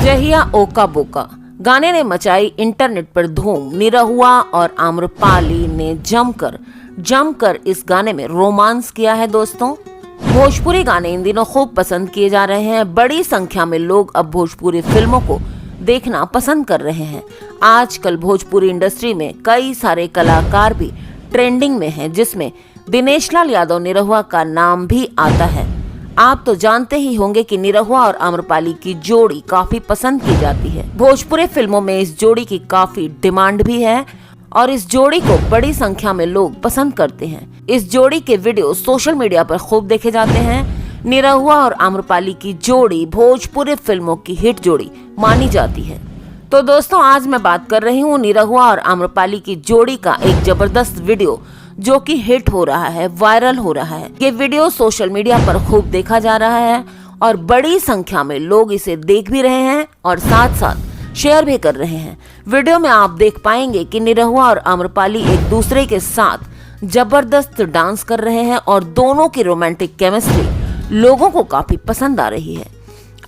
जहिया ओका बोका गाने ने मचाई इंटरनेट पर धूम। निरहुआ और आम्रपाली ने जमकर इस गाने में रोमांस किया है। दोस्तों, भोजपुरी गाने इन दिनों खूब पसंद किए जा रहे हैं। बड़ी संख्या में लोग अब भोजपुरी फिल्मों को देखना पसंद कर रहे हैं। आजकल भोजपुरी इंडस्ट्री में कई सारे कलाकार भी ट्रेंडिंग में हैं, जिसमें दिनेश लाल यादव निरहुआ का नाम भी आता है। आप तो जानते ही होंगे कि निरहुआ और आम्रपाली की जोड़ी काफी पसंद की जाती है। भोजपुरी फिल्मों में इस जोड़ी की काफी डिमांड भी है और इस जोड़ी को बड़ी संख्या में लोग पसंद करते हैं। इस जोड़ी के वीडियो सोशल मीडिया पर खूब देखे जाते हैं। निरहुआ और आम्रपाली की जोड़ी भोजपुरी फिल्मों की हिट जोड़ी मानी जाती है। तो दोस्तों, आज मैं बात कर रही हूँ निरहुआ और आम्रपाली की जोड़ी का एक जबरदस्त वीडियो जो कि हिट हो रहा है, वायरल हो रहा है। ये वीडियो सोशल मीडिया पर खूब देखा जा रहा है और बड़ी संख्या में लोग इसे देख भी रहे हैं और साथ साथ शेयर भी कर रहे हैं। वीडियो में आप देख पाएंगे कि निरहुआ और आम्रपाली एक दूसरे के साथ जबरदस्त डांस कर रहे हैं और दोनों की रोमांटिक केमिस्ट्री लोगों को काफी पसंद आ रही है।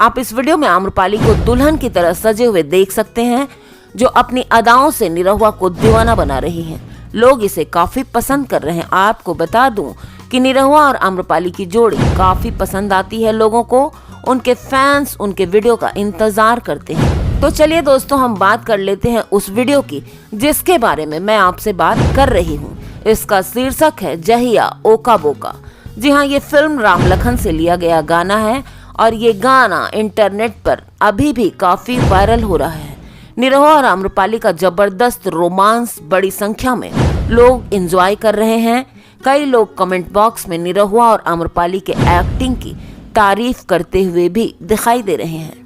आप इस वीडियो में आम्रपाली को दुल्हन की तरह सजे हुए देख सकते हैं, जो अपनी अदाओं से निरहुआ को दीवाना बना रही हैं। लोग इसे काफी पसंद कर रहे हैं। आपको बता दूं कि निरहुआ और आम्रपाली की जोड़ी काफी पसंद आती है लोगों को। उनके फैंस उनके वीडियो का इंतजार करते हैं। तो चलिए दोस्तों, हम बात कर लेते हैं उस वीडियो की जिसके बारे में मैं आपसे बात कर रही हूँ। इसका शीर्षक है जहिया ओका बोका। जी हाँ, ये फिल्म राम लखन से लिया गया गाना है और ये गाना इंटरनेट पर अभी भी काफी वायरल हो रहा है। निरहुआ और आम्रपाली का जबरदस्त रोमांस बड़ी संख्या में लोग एंजॉय कर रहे हैं। कई लोग कमेंट बॉक्स में निरहुआ और आम्रपाली के एक्टिंग की तारीफ करते हुए भी दिखाई दे रहे हैं।